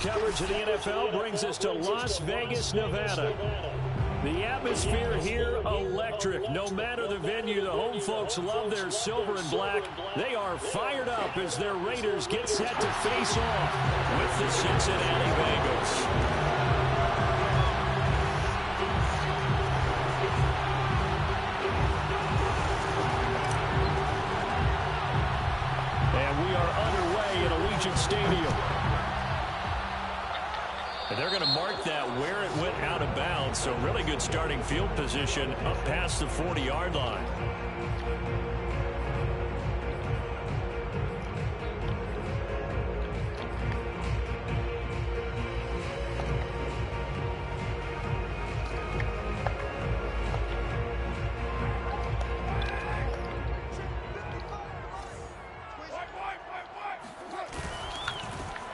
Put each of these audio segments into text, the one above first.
coverage of the NFL brings us to Las Vegas, Nevada. The atmosphere here, electric. No matter the venue, the home folks love their silver and black. They are fired up as their Raiders get set to face off with the Cincinnati Bengals. And we are underway at Allegiant Stadium. And they're going to mark that where it went out of bounds. So really good starting field position up past the 40-yard line.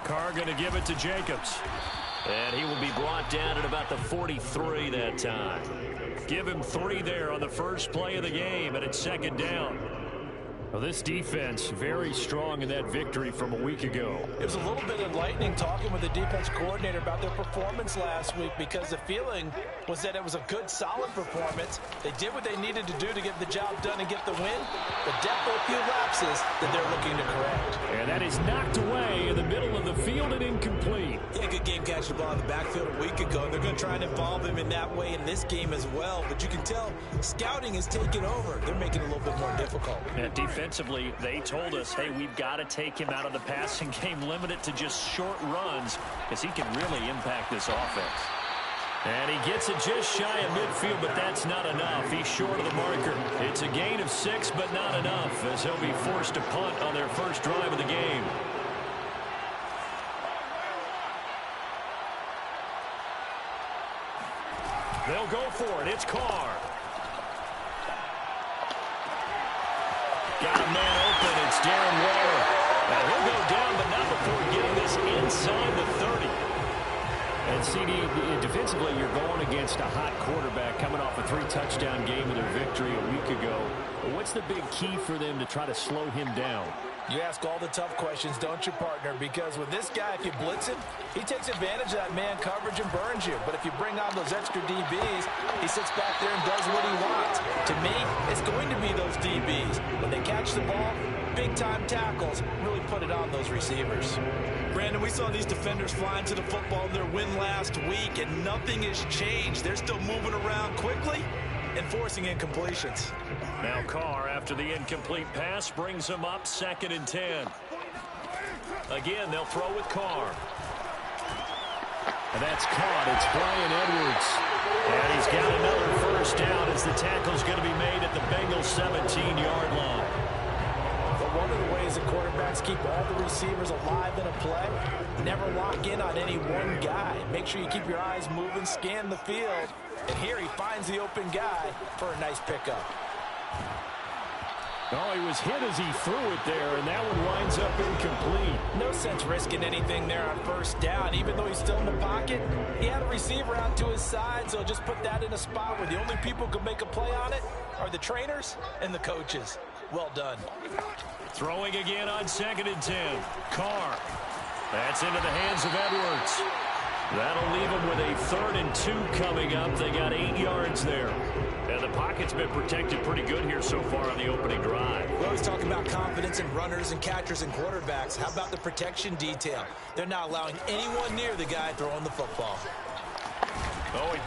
Carr going to give it to Jacobs. And he will be brought down at about the 43 that time. Give him 3 there on the first play of the game, and it's second down. Well, this defense very strong in that victory from a week ago. It was a little bit enlightening talking with the defense coordinator about their performance last week, because the feeling was that it was a good, solid performance. They did what they needed to do to get the job done and get the win. But definitely a few lapses that they're looking to correct. And that is knocked away in the middle of the field and incomplete. Yeah, good game catching the ball in the backfield a week ago. They're going to try and involve him in that way in this game as well. But you can tell scouting is taking over. They're making it a little bit more difficult. And defensively, they told us, hey, we've got to take him out of the passing game, limit it to just short runs, because he can really impact this offense. And he gets it just shy of midfield, but that's not enough. He's short of the marker. It's a gain of 6, but not enough, as he'll be forced to punt on their first drive of the game. They'll go for it. It's Carr. Got a man open. It's Darren Waller. Now he'll go down, but not before getting this inside the 30. And CD, defensively, you're going against a hot quarterback coming off a 3-touchdown game of their victory a week ago. What's the big key for them to try to slow him down? You ask all the tough questions, don't you, partner? Because with this guy, if you blitz him, he takes advantage of that man coverage and burns you. But if you bring on those extra DBs, he sits back there and does what he wants. To me, it's going to be those DBs. When they catch the ball, big-time tackles really put it on those receivers. Brandon, we saw these defenders flying to the football in their win last week, and nothing has changed. They're still moving around quickly and forcing incompletions. Now Carr, after the incomplete pass, brings him up 2nd and 10. Again, they'll throw with Carr. And that's caught. It's Bryan Edwards. And he's got another first down as the tackle's going to be made at the Bengals' 17-yard line. But one of the ways that quarterbacks keep all the receivers alive in a play, never lock in on any one guy. Make sure you keep your eyes moving, scan the field. And here he finds the open guy for a nice pickup. Oh, he was hit as he threw it there, and that one winds up incomplete. No sense risking anything there on first down. Even though he's still in the pocket, he had a receiver out to his side, so just put that in a spot where the only people who can make a play on it are the trainers and the coaches. Well done. Throwing again on 2nd and 10. Carr. That's into the hands of Edwards. That'll leave them with a 3rd and 2 coming up. They got 8 yards there. And the pocket's been protected pretty good here so far on the opening drive. We always talk about confidence in runners and catchers and quarterbacks. How about the protection detail? They're not allowing anyone near the guy throwing the football. Oh, and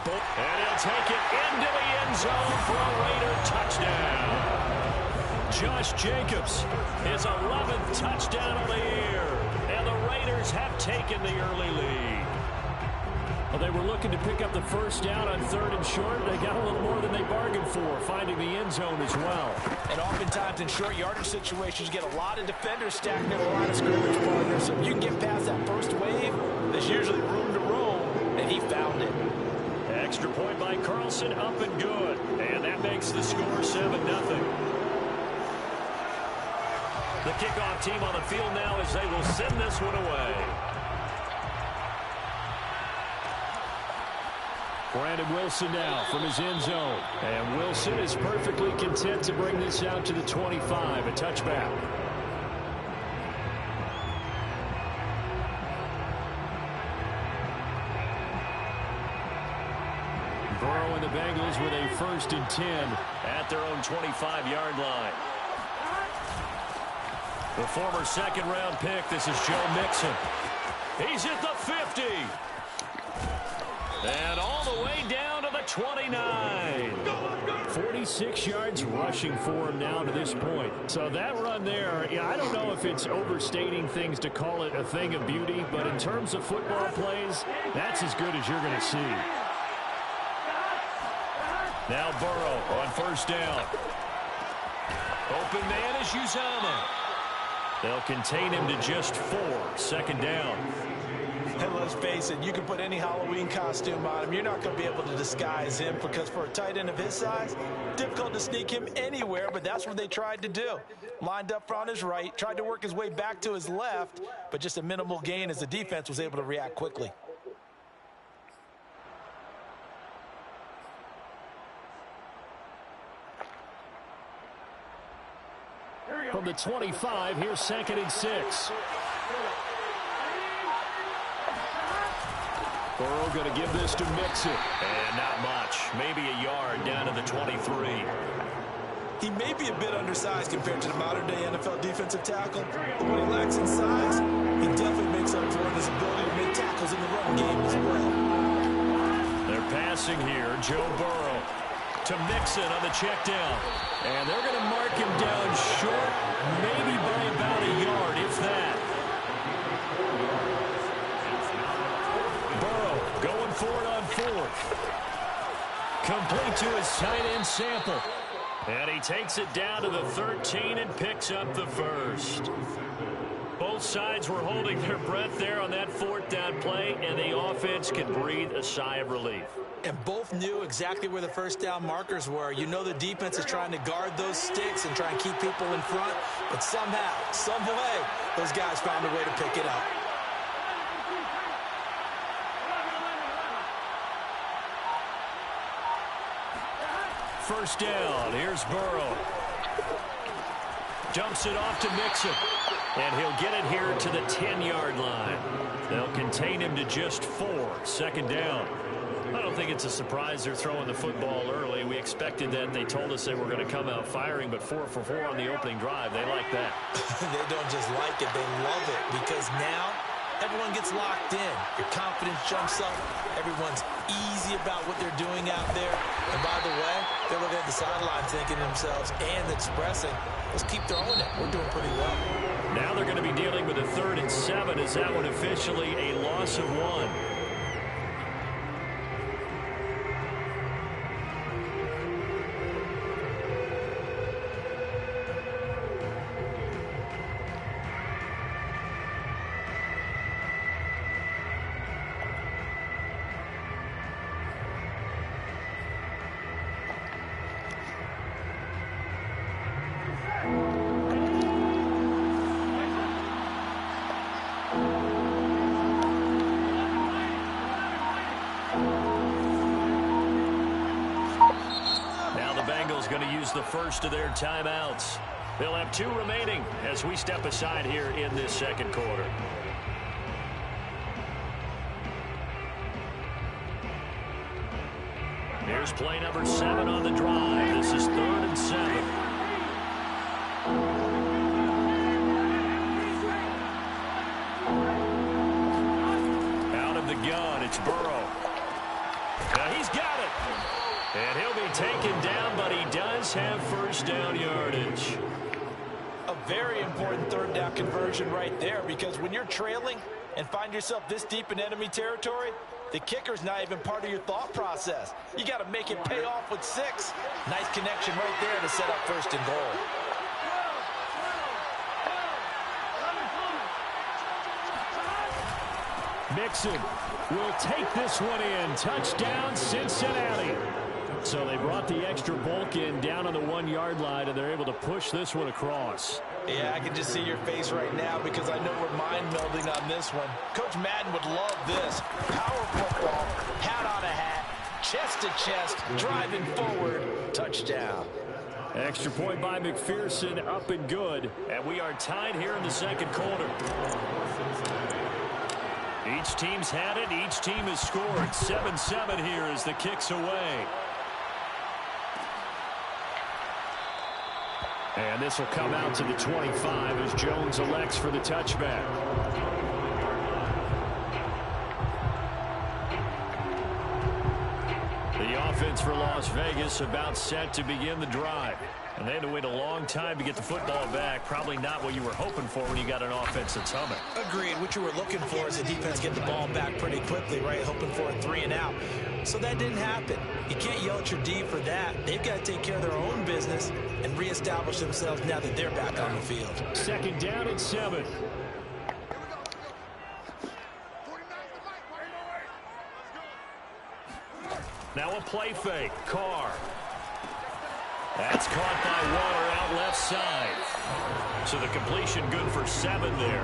he'll take it into the end zone for a Raider touchdown. Josh Jacobs, his 11th touchdown of the year. And the Raiders have taken the early lead. Well, they were looking to pick up the first down on 3rd and short. They got a little more than they bargained for, finding the end zone as well. And oftentimes in short yardage situations, you get a lot of defenders stacked in a line of scrimmage, partner. So if you can get past that first wave, there's usually room to roam, and he found it. Extra point by Carlson, up and good. And that makes the score 7-0. The kickoff team on the field now as they will send this one away. Brandon Wilson now from his end zone. And Wilson is perfectly content to bring this out to the 25, a touchback. Bengals with a 1st and 10 at their own 25-yard line. The former second-round pick, this is Joe Mixon. He's at the 50. And all the way down to the 29. 46 yards rushing for him now to this point. So that run there, yeah, I don't know if it's overstating things to call it a thing of beauty, but in terms of football plays, that's as good as you're going to see. Now Burrow on 1st down. Open man is Uzomah. They'll contain him to just 4. 2nd down. And let's face it, you can put any Halloween costume on him. You're not going to be able to disguise him because for a tight end of his size, difficult to sneak him anywhere, but that's what they tried to do. Lined up on his right, tried to work his way back to his left, but just a minimal gain as the defense was able to react quickly. From the 25, here's 2nd and 6. Burrow going to give this to Mixon. And not much. Maybe a yard down to the 23. He may be a bit undersized compared to the modern-day NFL defensive tackle, but what he lacks in size, he definitely makes up for it in his ability to make tackles in the run game as well. They're passing here. Joe Burrow to Mixon on the check down. And they're going to mark him down short, maybe by about a yard, if that. Burrow going for it on 4th. Complete to his tight end Sample. And he takes it down to the 13 and picks up the 1st. Both sides were holding their breath there on that 4th down play, and the offense can breathe a sigh of relief. And both knew exactly where the 1st down markers were. You know the defense is trying to guard those sticks and try and keep people in front, but somehow, some way, those guys found a way to pick it up. First down, here's Burrow. Dumps it off to Mixon. And he'll get it here to the 10-yard line. They'll contain him to just 4. 2nd down. I don't think it's a surprise they're throwing the football early. We expected that. They told us they were going to come out firing, but 4 for 4 on the opening drive. They like that. They don't just like it, they love it, because now everyone gets locked in. Your confidence jumps up. Everyone's easy about what they're doing out there. And by the way, they're looking at the sideline thinking to themselves and expressing, let's keep throwing it. We're doing pretty well. Now they're going to be dealing with a 3rd and 7. Is that one officially a loss of 1? Going to use the first of their timeouts. They'll have 2 remaining as we step aside here in this 2nd quarter. Here's play number 7 on the drive. This is 3rd and 7. Out of the gun, it's Burrow. Now he's got it. And he'll be taken down, but he does have 1st down yardage. A very important 3rd down conversion right there, because when you're trailing and find yourself this deep in enemy territory, the kicker's not even part of your thought process. You got to make it pay off with 6. Nice connection right there to set up 1st and goal. Mixon will take this one in. Touchdown, Cincinnati. So they brought the extra bulk in down on the 1-yard line, and they're able to push this one across. Yeah, I can just see your face right now because I know we're mind-melding on this one. Coach Madden would love this. Power football, hat on a hat, chest to chest, driving forward, touchdown. Extra point by McPherson, up and good. And we are tied here in the 2nd quarter. Each team's had it. Each team has scored. 7-7 here as the kick's away. And this will come out to the 25 as Jones elects for the touchback. The offense for Las Vegas about set to begin the drive. And they had to wait a long time to get the football back. Probably not what you were hoping for when you got an offense that's humming. Agreed. What you were looking for is the defense get the ball back pretty quickly, right? Hoping for a 3 and out. So that didn't happen. You can't yell at your D for that. They've got to take care of their own business and reestablish themselves now that they're back on the field. 2nd down and 7. Now a play fake. Carr. That's caught by Waller out left side. So the completion good for 7 there.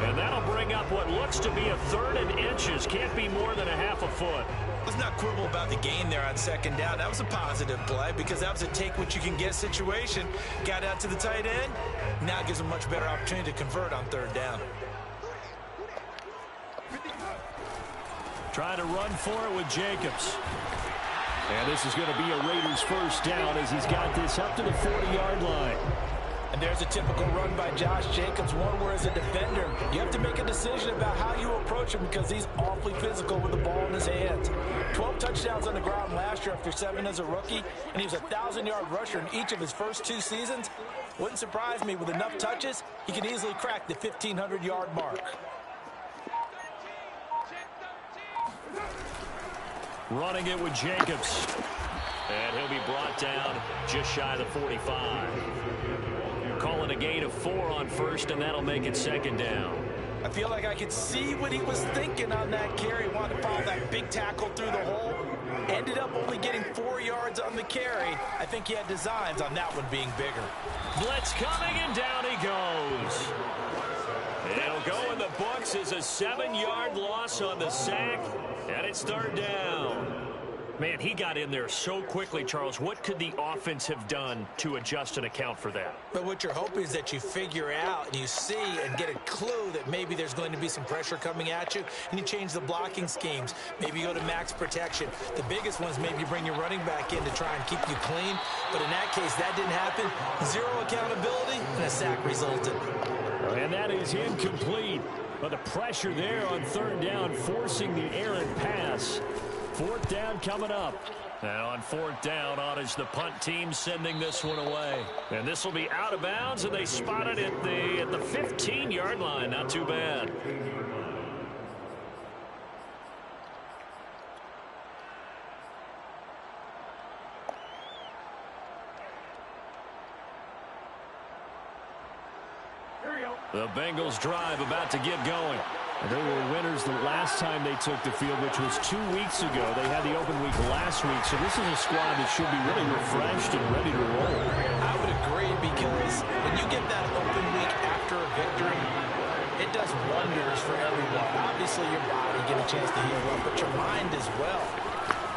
And that'll bring up what looks to be a 3rd and inches. Can't be more than a half a foot. Let's not quibble about the gain there on 2nd down. That was a positive play because that was a take-what-you-can-get situation. Got out to the tight end. Now it gives a much better opportunity to convert on 3rd down. Trying to run for it with Jacobs. And this is going to be a Raiders 1st down as he's got this up to the 40-yard line. And there's a typical run by Josh Jacobs, one where as a defender, you have to make a decision about how you approach him because he's awfully physical with the ball in his hands. 12 touchdowns on the ground last year after 7 as a rookie, and he was a 1,000-yard rusher in each of his first 2 seasons. Wouldn't surprise me with enough touches, he can easily crack the 1,500-yard mark. Running it with Jacobs. And he'll be brought down just shy of the 45. Calling a gain of 4 on 1st, and that'll make it 2nd down. I feel like I could see what he was thinking on that carry. Wanted to follow that big tackle through the hole. Ended up only getting 4 yards on the carry. I think he had designs on that one being bigger. Blitz coming, and down he goes. It'll go in the books as a 7-yard loss on the sack, and it's 3rd down. Man, he got in there so quickly, Charles. What could the offense have done to adjust and account for that? But what you're hoping is that you figure out and you see and get a clue that maybe there's going to be some pressure coming at you, and you change the blocking schemes. Maybe you go to max protection. The biggest ones, maybe you bring your running back in to try and keep you clean. But in that case, that didn't happen. 0 accountability, and a sack resulted. And that is incomplete. But the pressure there on 3rd down, forcing the errant pass. 4th down coming up. Now on 4th down, on is the punt team sending this one away. And this will be out of bounds, and they spot it at the 15-yard line. Not too bad. The Bengals drive about to get going. They were winners the last time they took the field, which was 2 weeks ago. They had the open week last week, so this is a squad that should be really refreshed and ready to roll. I would agree, because when you get that open week after a victory, it does wonders for everyone. Obviously, your body get a chance to heal up, but your mind as well.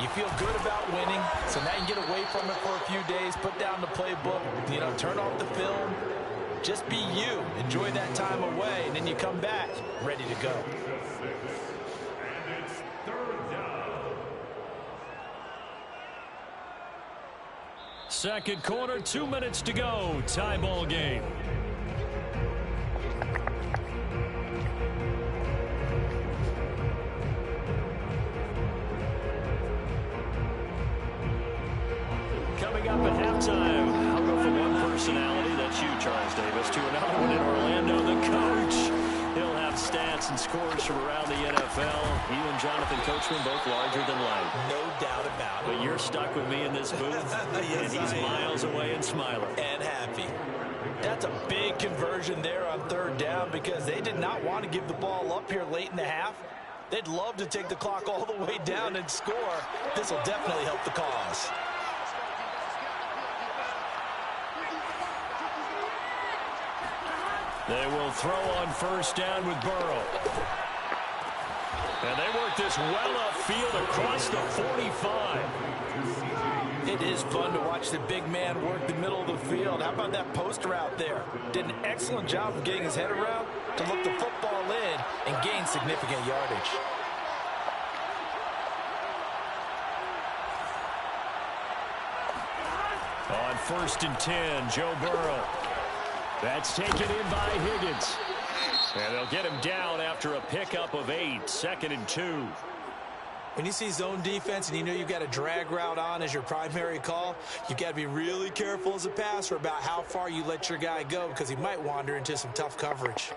You feel good about winning, so now you can get away from it for a few days, put down the playbook, turn off the film. Just be you. Enjoy that time away, and then you come back ready to go. Second quarter, 2 minutes to go. Tie ball game. Coming up at halftime, I'll go from one personality, that's you, Charles Davis, to another one in Orlando, the coach. He'll have stats and scores from around the NFL. You and Jonathan Coachman both larger than life. No doubt about it. But you're stuck with me in this booth, yes, and he's miles away and smiling. And happy. That's a big conversion there on 3rd down, because they did not want to give the ball up here late in the half. They'd love to take the clock all the way down and score. This will definitely help the cause. They will throw on 1st down with Burrow. And they work this well upfield across the 45. It is fun to watch the big man work the middle of the field. How about that poster out there? Did an excellent job of getting his head around to look the football in and gain significant yardage. On first and 10. Joe Burrow. That's taken in by Higgins. And they'll get him down after a pickup of 8. 2nd and 2. When you see zone defense and you know you've got a drag route on as your primary call, you've got to be really careful as a passer about how far you let your guy go because he might wander into some tough coverage.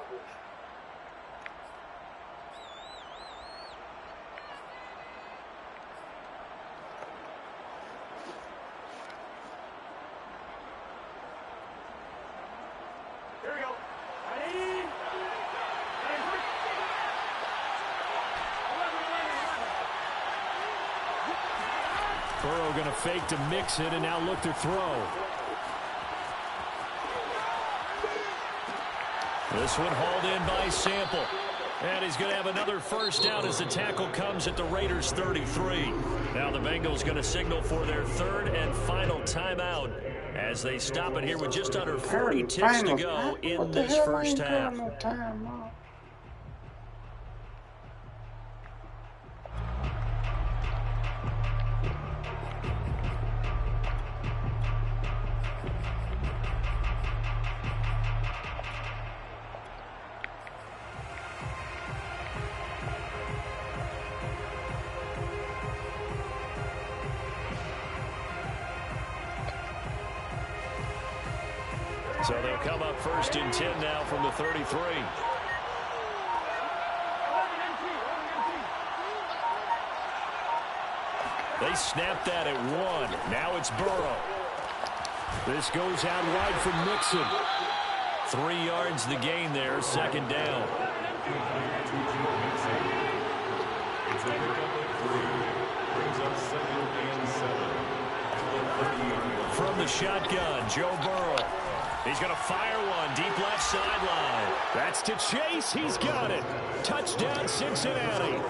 Burrow going to fake to mix it and now look to throw. This one hauled in by Sample. And he's going to have another first down as the tackle comes at the Raiders' 33. Now the Bengals going to signal for their 3rd and final timeout as they stop it here with just under 40 ticks to go in this first half. So they'll come up 1st and 10 now from the 33. They snapped that at 1. Now it's Burrow. This goes out wide for Mixon. 3 yards the gain there, 2nd down. From the shotgun, Joe Burrow. He's going to fire one deep left sideline. That's to Chase. He's got it. Touchdown, Cincinnati.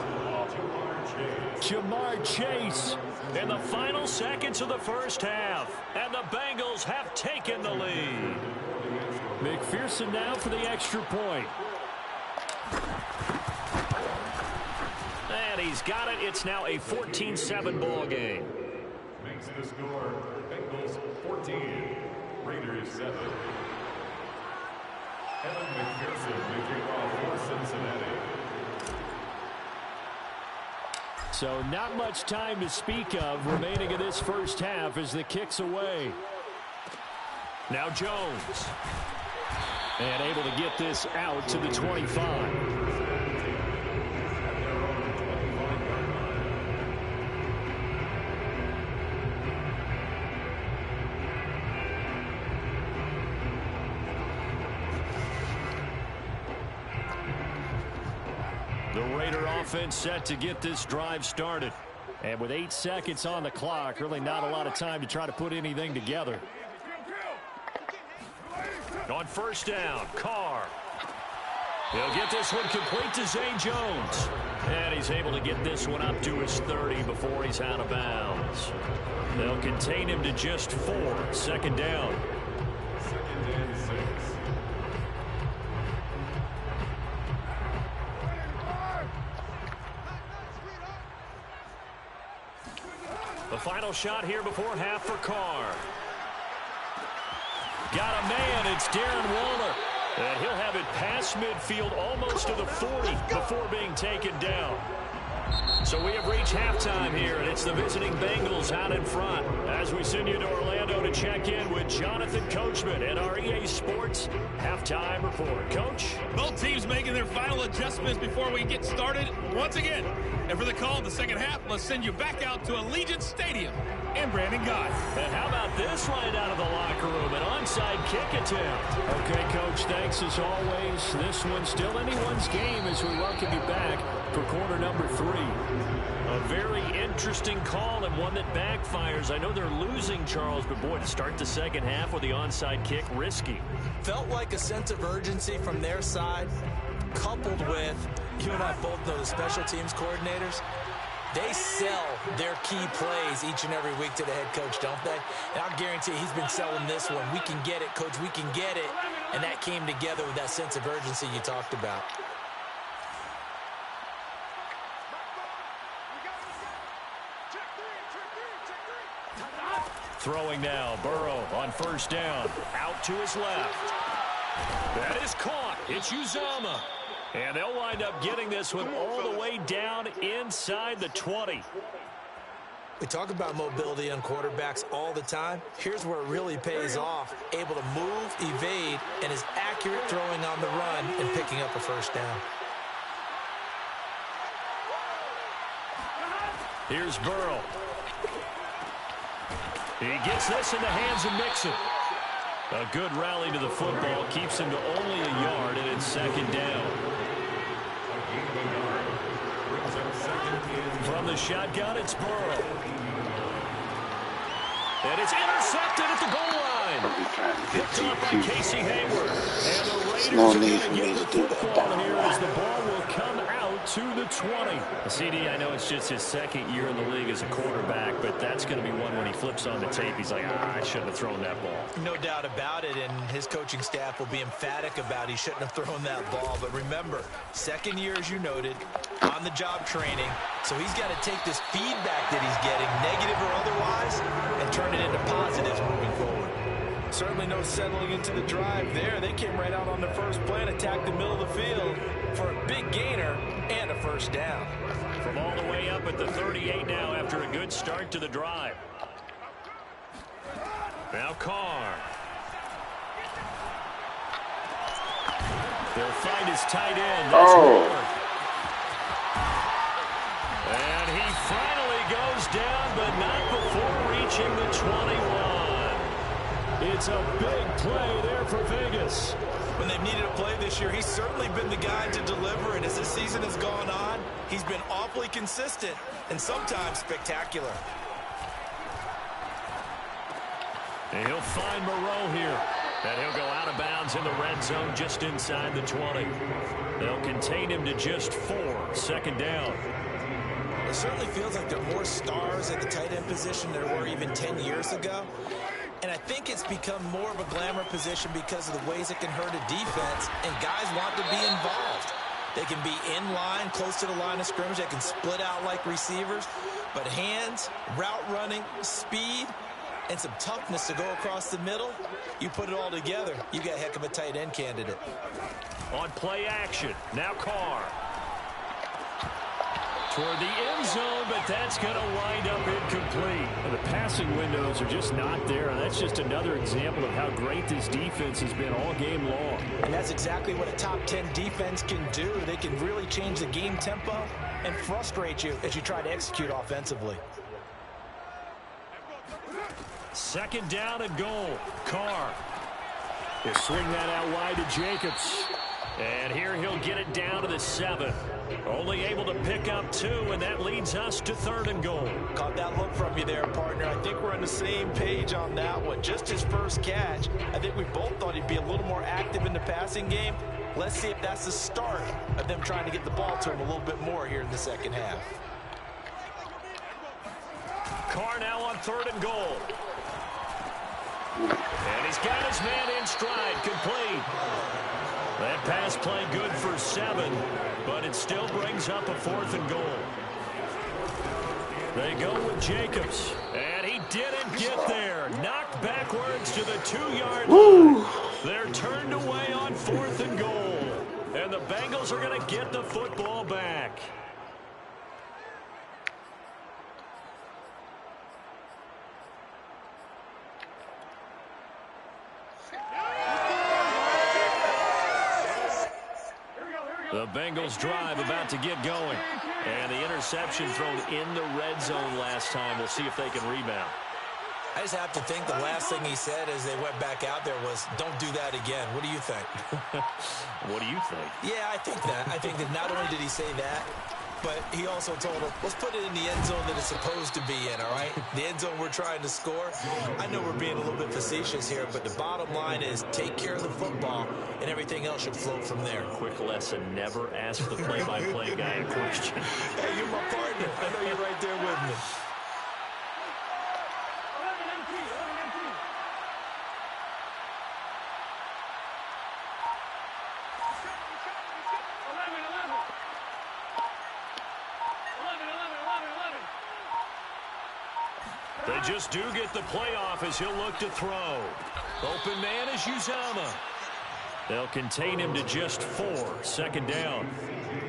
Jamar Chase in the final seconds of the first half. And the Bengals have taken the lead. McPherson now for the extra point. And he's got it. It's now a 14-7 ball game. Makes the score, Bengals 14. Raiders 7. Evan McPherson making off for Cincinnati. So not much time to speak of remaining in this first half as the kick's away. Now Jones. And able to get this out to the 25. The Raider offense set to get this drive started. And with 8 seconds on the clock, really not a lot of time to try to put anything together. On first down, Carr. He'll get this one complete to Zay Jones. And he's able to get this one up to his 30 before he's out of bounds. They'll contain him to just 4. 2nd down. 2nd and 6. The final shot here before half for Carr. Got a man. It's Darren Waller. And he'll have it past midfield almost to the 40 before being taken down. So we have reached halftime here, and it's the visiting Bengals out in front. As we send you to Orlando to check in with Jonathan Coachman and our EA Sports halftime report. Coach? Both teams making their final adjustments before we get started once again. And for the call of the second half, let's send you back out to Allegiant Stadium and Brandon Gott. And how about this right out of the locker room, an onside kick attempt. Okay, Coach, thanks as always. This one's still anyone's game as we welcome you back for quarter number 3. A very interesting call and one that backfires. I know they're losing, Charles, but boy, to start the second half with the onside kick, risky. Felt like a sense of urgency from their side, coupled with, you and I both know the special teams coordinators. They sell their key plays each and every week to the head coach, don't they? And I guarantee he's been selling this one. We can get it, Coach. We can get it. And that came together with that sense of urgency you talked about. Throwing now, Burrow on first down. Out to his left. That is caught. It's Uzomah. And they'll wind up getting this one all the way down inside the 20. We talk about mobility on quarterbacks all the time. Here's where it really pays off. Able to move, evade, and is accurate throwing on the run and picking up a first down. Here's Burrow. He gets this in the hands of Mixon. A good rally to the football keeps him to only a yard, and it's second down. From the shotgun, it's Burrow. And it's intercepted at the goal line. Picked up by Casey Hayward. And the Raiders no are need going for to me get to the do football that. here as the ball will come out to the 20. CD, I know it's just his second year in the league as a quarterback, but that's going to be one when he flips on the tape. He's like, I shouldn't have thrown that ball. No doubt about it, and his coaching staff will be emphatic about he shouldn't have thrown that ball. But remember, second year, as you noted, on-the-job training. So he's got to take this feedback that he's getting, negative or otherwise, and turn it into positives moving forward. Certainly no settling into the drive there. They came right out on the first play and attacked the middle of the field for a big gainer and a first down. From all the way up at the 38 now after a good start to the drive. Now Carr. They'll find his tight end. That's Ward. And he finally goes down, but not before reaching the 21. It's a big play there for Vegas. When they've needed a play this year, he's certainly been the guy to deliver, and as this season has gone on, he's been awfully consistent and sometimes spectacular. And he'll find Moreau here. And he'll go out of bounds in the red zone just inside the 20. They'll contain him to just 4. Second down. It certainly feels like there are more stars at the tight end position than there were even 10 years ago. And I think it's become more of a glamour position because of the ways it can hurt a defense, and guys want to be involved. They can be in line, close to the line of scrimmage. They can split out like receivers. But hands, route running, speed, and some toughness to go across the middle, you put it all together, you got a heck of a tight end candidate. On play action, now Carr. Toward the end zone, but that's going to wind up incomplete. And the passing windows are just not there, and that's just another example of how great this defense has been all game long. And that's exactly what a top 10 defense can do. They can really change the game tempo and frustrate you as you try to execute offensively. Second down and goal. Carr. He'll swing that out wide to Jacobs. And here he'll get it down to the 7. Only able to pick up 2, and that leads us to 3rd and goal. Caught that look from you there, partner. I think we're on the same page on that one. Just his first catch. I think we both thought he'd be a little more active in the passing game. Let's see if that's the start of them trying to get the ball to him a little bit more here in the second half. Carr now on 3rd and goal. And he's got his man in stride, complete. That pass play good for 7, but it still brings up a 4th and goal. They go with Jacobs, and he didn't get there. Knocked backwards to the 2-yard line. They're turned away on 4th and goal, and the Bengals are going to get the football back. The Bengals drive about to get going. And the interception thrown in the red zone last time. We'll see if they can rebound. I just have to think the last thing he said as they went back out there was, don't do that again. What do you think? What do you think? Yeah, I think that. I think that not only did he say that, but he also told him, let's put it in the end zone that it's supposed to be in, all right? The end zone we're trying to score. I know we're being a little bit facetious here, but the bottom line is take care of the football, and everything else should flow from there. Quick lesson, never ask the play-by-play guy a question. Hey, you're my partner. I know you're right there with me. They They just do get the playoff as he'll look to throw. Open man is Uzomah. They'll contain him to just 4. Second down.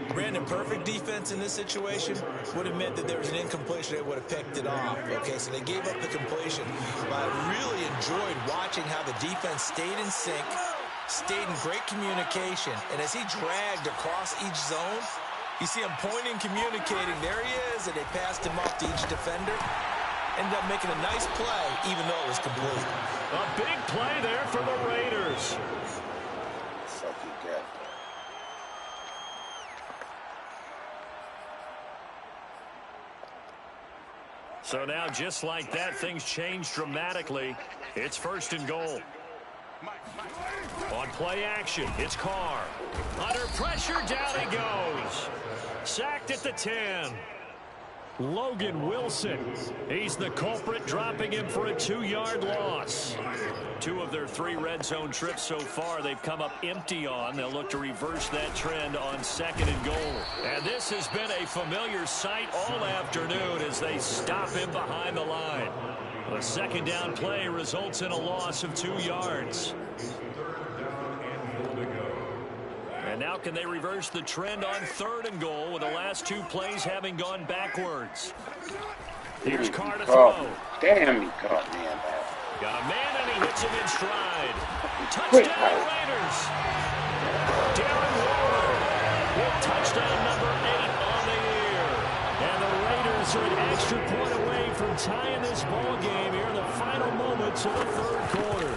Brandon, perfect defense in this situation would have meant that there was an incompletion. They would have picked it off. Okay, so they gave up the completion. But I really enjoyed watching how the defense stayed in sync, stayed in great communication. And as he dragged across each zone, you see him pointing, communicating. There he is, and they passed him off to each defender. Ended up making a nice play, even though it was complete. A big play there for the Raiders. So now, just like that, things change dramatically. It's 1st and goal. On play action, it's Carr. Under pressure, down he goes. Sacked at the 10. Logan Wilson. He's the culprit, dropping him for a 2-yard loss. 2 of their 3 red zone trips so far they've come up empty on. They'll look to reverse that trend on 2nd and goal. And this has been a familiar sight all afternoon as they stop him behind the line. A 2nd down play results in a loss of 2 yards. And now can they reverse the trend on 3rd and goal with the last 2 plays having gone backwards? Here's Carr to throw. Damn, he caught me in that. Got a man and he hits him in stride. Touchdown Raiders. Darren Waller with touchdown number 8 on the year. And the Raiders are an extra point away from tying this ball game here in the final moments of the 3rd quarter.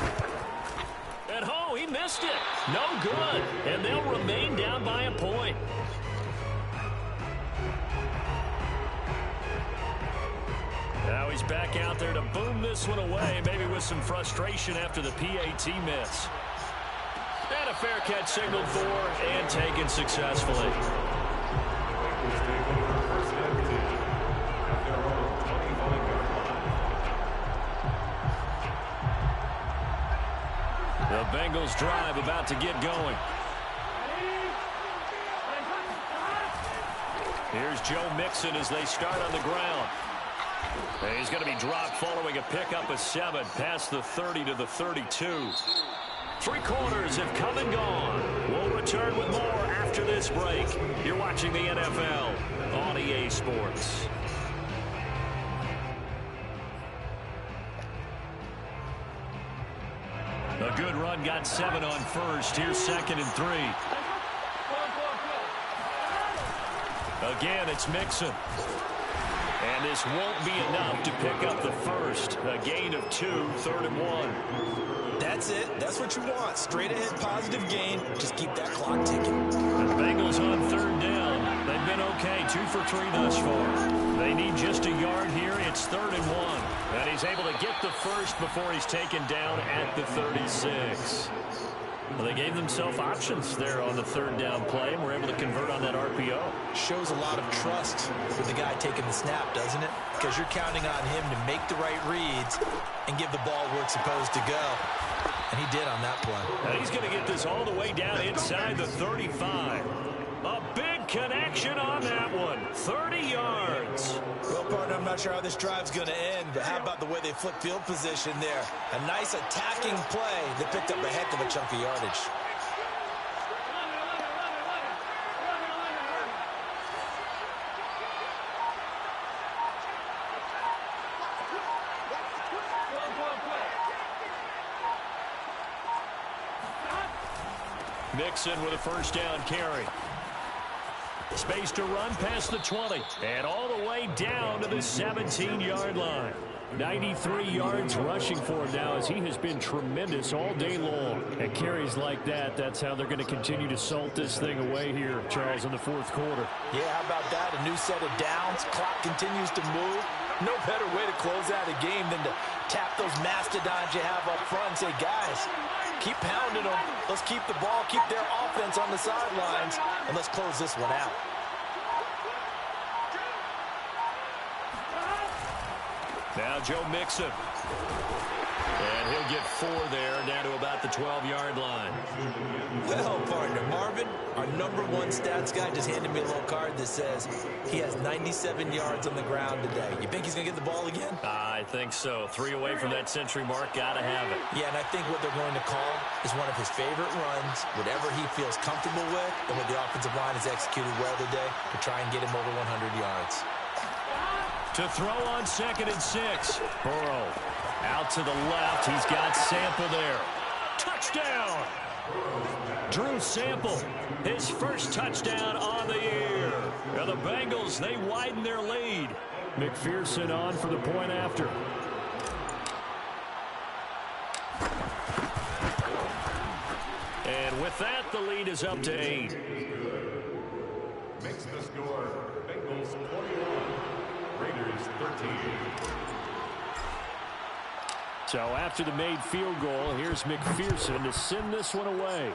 And oh, he missed it. No good. And they'll remain down by a point. Now he's back out there to boom this one away, maybe with some frustration after the PAT miss. And a fair catch signaled for and taken successfully. The Bengals drive about to get going. Here's Joe Mixon as they start on the ground. And he's going to be dropped following a pickup of 7 past the 30 to the 32. 3 quarters have come and gone. We'll return with more after this break. You're watching the NFL on EA Sports. A good run, got 7 on first. Here's 2nd and 3. Again, it's Mixon. And this won't be enough to pick up the first. A gain of 2, 3rd and 1. That's it. That's what you want. Straight ahead, positive gain. Just keep that clock ticking. The Bengals on 3rd down. They've been okay, 2 for 3 thus far. They need just a yard here. It's 3rd and 1. And he's able to get the first before he's taken down at the 36. Well, they gave themselves options there on the 3rd down play and were able to convert on that RPO. Shows a lot of trust with the guy taking the snap, doesn't it? Because you're counting on him to make the right reads and give the ball where it's supposed to go. And he did on that play. Now he's going to get this all the way down inside the 35. A big connection on that one. 30 yards. Well, partner, I'm not sure how this drive's going to end, but how about the way they flip field position there? A nice attacking play that picked up a heck of a chunk of yardage. Mixon with a 1st down carry. Space to run past the 20 and all the way down to the 17-yard line. 93 yards rushing for him now as he has been tremendous all day long. And carries like that, that's how they're going to continue to salt this thing away here, Charles, in the 4th quarter. Yeah, how about that? A new set of downs. Clock continues to move. No better way to close out a game than to tap those mastodons you have up front and say, guys, keep pounding them. Let's keep the ball, keep their offense on the sidelines, and let's close this one out. Now Joe Mixon. And he'll get 4 there, down to about the 12-yard line. Well, partner, Marvin, Our #1 stats guy just handed me a little card that says he has 97 yards on the ground today. You think he's going to get the ball again? I think so. 3 away from that century mark. Got to have it. Yeah, and I think what they're going to call is one of his favorite runs, whatever he feels comfortable with, and what the offensive line has executed well today to try and get him over 100 yards. To throw on 2nd and 6. Burrow out to the left. He's got Sample there. Touchdown! Drew Sample, his first touchdown on the year. And the Bengals, they widen their lead. McPherson on for the point after. And with that, the lead is up to 8. Makes the score Bengals 21, Raiders 13. So after the made field goal, here's McPherson to send this one away.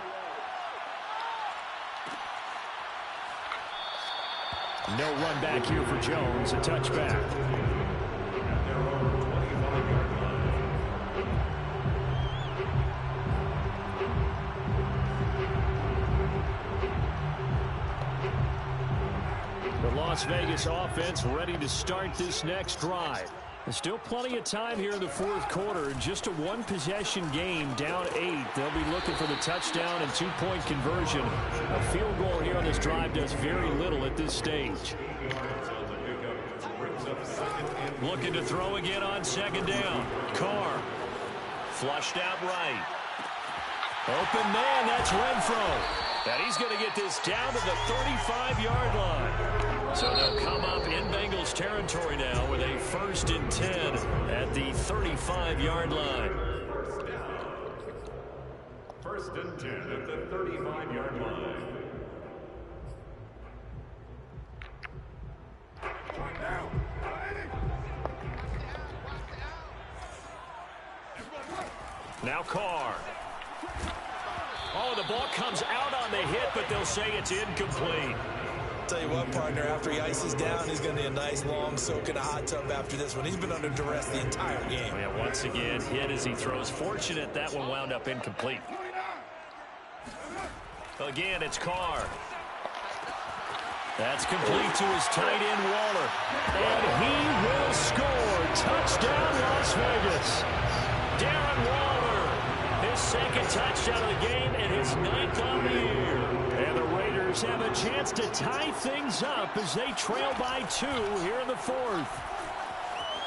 No run back here for Jones, a touchback. The Las Vegas offense ready to start this next drive. There's still plenty of time here in the 4th quarter. Just a 1-possession game, down 8. They'll be looking for the touchdown and 2-point conversion. A field goal here on this drive does very little at this stage. Looking to throw again on 2nd down. Carr flushed out right. Open man, that's Renfro. And he's going to get this down to the 35-yard line. So they'll come up in Bengals territory now with a 1st and 10 at the 35-yard line. First and 10 at the 35-yard line. Now Carr. Oh, the ball comes out on the hit, but they'll say it's incomplete. Tell you what, partner, after he ices down, he's going to need a nice long soak in a hot tub after this one. He's been under duress the entire game. Yeah, once again, hit as he throws. Fortunate that one wound up incomplete. Again, it's Carr. That's complete to his tight end, Waller. And he will score. Touchdown, Las Vegas. Darren Waller, his 2nd touchdown of the game and his 9th on the year. And the Raiders have a chance to tie things up as they trail by 2 here in the 4th.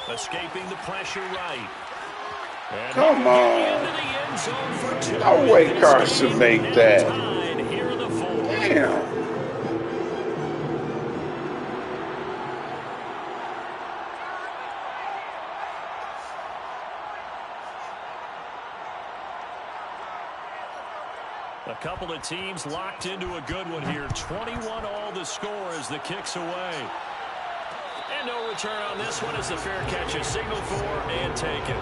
Escaping the pressure right. And come on. into the end zone for 2. No way Carson made that. Here in the 4th. Damn. A couple of teams locked into a good one here. 21 all the score as the kick's away. And no return on this one as the fair catch is signaled for and taken.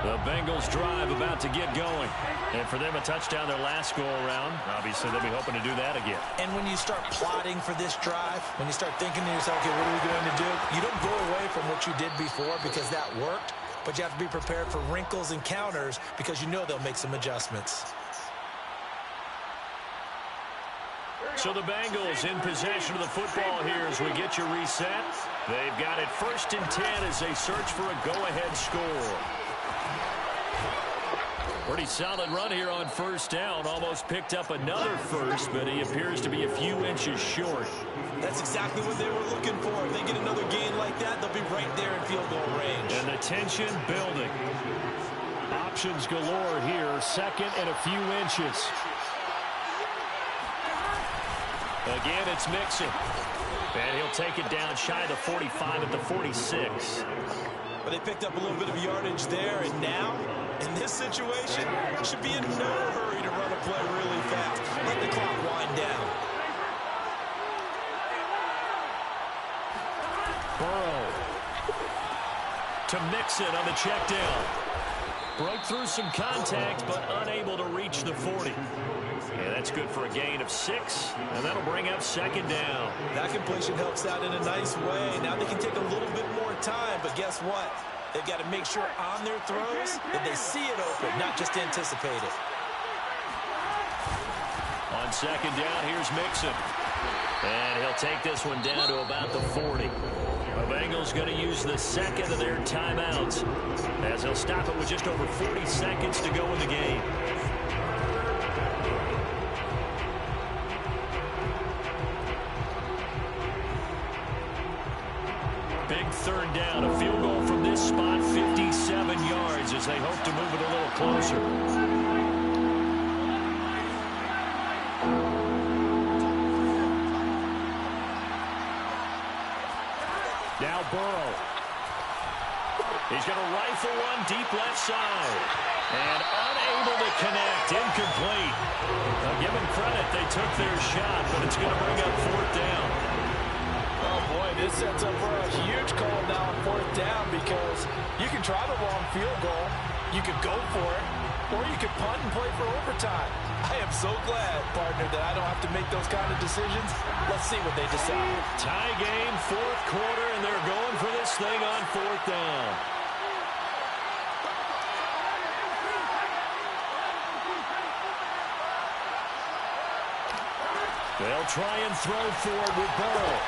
The Bengals drive about to get going. And for them, a touchdown their last go-around. Obviously, they'll be hoping to do that again. And when you start plotting for this drive, when you start thinking to yourself, okay, what are we going to do? You don't go away from what you did before because that worked, but you have to be prepared for wrinkles and counters because you know they'll make some adjustments. So the Bengals in possession of the football here as we get you reset. They've got it 1st and 10 as they search for a go-ahead score. Pretty solid run here on 1st down. Almost picked up another first, but he appears to be a few inches short. That's exactly what they were looking for. If they get another gain like that, they'll be right there in field goal range. And the tension building. Options galore here. 2nd and a few inches. Again, it's Mixon. And he'll take it down shy of the 45 at the 46. But they picked up a little bit of yardage there, and now, in this situation, should be in no hurry to run a play really fast. Let the clock wind down. Burrow to Mixon on the check down. Broke through some contact, but unable to reach the 40. And that's good for a gain of 6, and that'll bring up 2nd down. That completion helps out in a nice way. Now they can take a little bit more time, but guess what? They've got to make sure on their throws that they see it open, not just anticipate it. On 2nd down, here's Mixon. And he'll take this one down to about the 40. The Bengals going to use the 2nd of their timeouts, as they'll stop it with just over 40 seconds to go in the game. Big 3rd down, a field goal from this spot, 57 yards, as they hope to move it a little closer. Now Burrow. He's going to rifle one deep left side. And unable to connect. Incomplete. Now give him credit. They took their shot, but it's going to bring up 4th down. Oh, boy, this sets up for a huge call now on 4th down, because you can try the long field goal. You could go for it, or you could punt and play for overtime. I am so glad, partner, that I don't have to make those kind of decisions. Let's see what they decide. Tie game, 4th quarter, and they're going for this thing on 4th down. They'll try and throw for it with Burrow.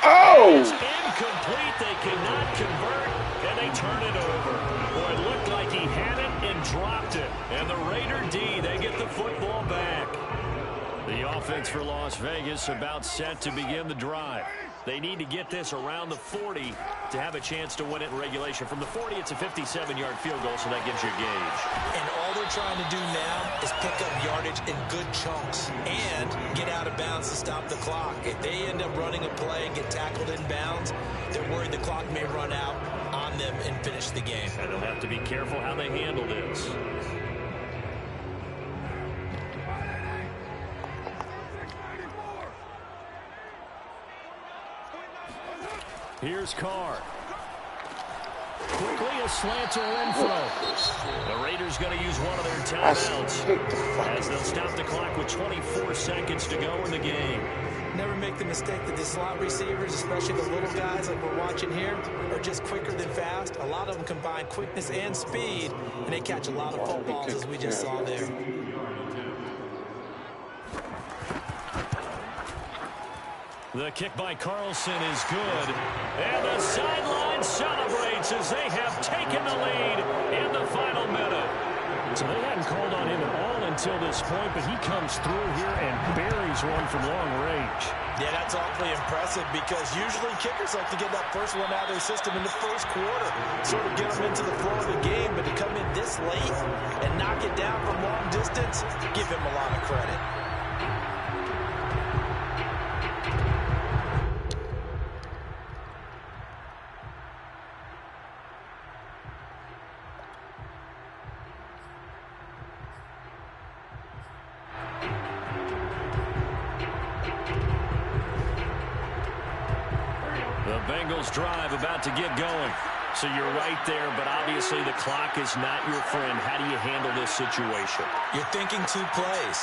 Oh! It's incomplete. They cannot convert, and they turn it over. Boy, it looked like he had it and dropped it. And the Raider D, they get the football back. The offense for Las Vegas about set to begin the drive. They need to get this around the 40 to have a chance to win it in regulation. From the 40, it's a 57-yard field goal, so that gives you a gauge. And all they're trying to do now is pick up yardage in good chunks and get out of bounds to stop the clock. If they end up running a play and get tackled in bounds, they're worried the clock may run out on them and finish the game. And they'll have to be careful how they handle this. Here's Carr. Quickly a slant to Renfro. The Raiders going to use one of their timeouts as they'll stop the clock with 24 seconds to go in the game. Never make the mistake that the slot receivers, especially the little guys like we're watching here, are just quicker than fast. A lot of them combine quickness and speed, and they catch a lot of footballs, as we just saw there. The kick by Carlson is good. And the sideline celebrates as they have taken the lead in the final minute. So they hadn't called on him at all until this point, but he comes through here and buries one from long range. Yeah, that's awfully impressive, because usually kickers like to get that first one out of their system in the first quarter, sort of get them into the flow of the game, but to come in this late and knock it down from long distance, give him a lot of credit. Bengals drive about to get going. So you're right there, but obviously the clock is not your friend. How do you handle this situation? You're thinking 2 plays.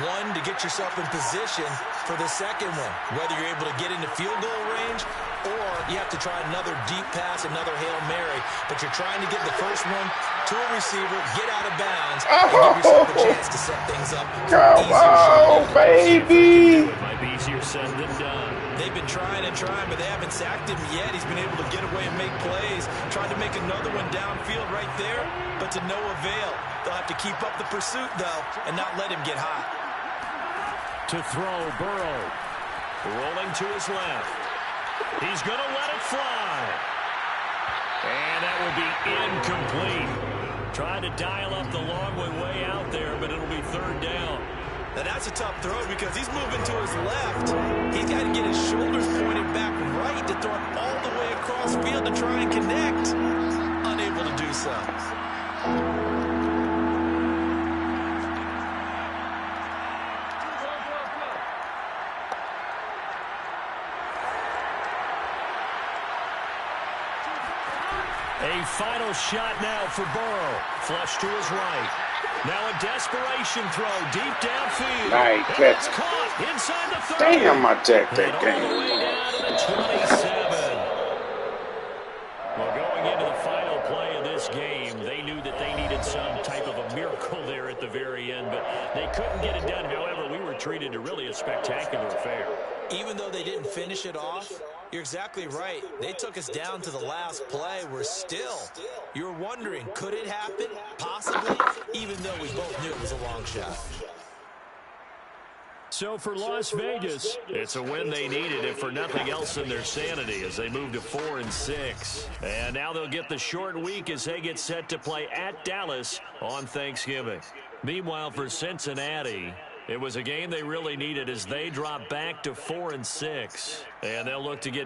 One, to get yourself in position for the second one, whether you're able to get into field goal range or you have to try another deep pass, another Hail Mary. But you're trying to get the first one to a receiver, get out of bounds, and give yourself a chance to set things up. Come on, baby! It might be easier said than done. They've been trying and trying, but they haven't sacked him yet. He's been able to get away and make plays. Tried to make another one downfield right there, but to no avail. They'll have to keep up the pursuit, though, and not let him get hot. To throw, Burrow. Rolling to his left. He's going to let it fly. And that will be incomplete. Trying to dial up the long way out there, but it'll be 3rd down. Now that's a tough throw, because he's moving to his left. He's got to get his shoulders pointed back right to throw it all the way across field to try and connect. Unable to do so. A final shot now for Burrow. Flush to his right. Now a desperation throw deep downfield. Nice And catch. it's caught inside the 30. Damn, I jacked And that all the game. way down to the 27. Well, going into the final play of this game, they knew that they needed some type of a miracle there at the very end, but they couldn't get it done. However, we were treated to really a spectacular affair. Even though they didn't finish it off, you're exactly right. They took us down to the last play. We're still, you're wondering, could it happen? Possibly, even though we both knew it was a long shot. So for Las Vegas, it's a win they needed, if for nothing else than their sanity, as they move to 4-6. And now they'll get the short week as they get set to play at Dallas on Thanksgiving. Meanwhile, for Cincinnati, it was a game they really needed as they drop back to 4-6. And they'll look to get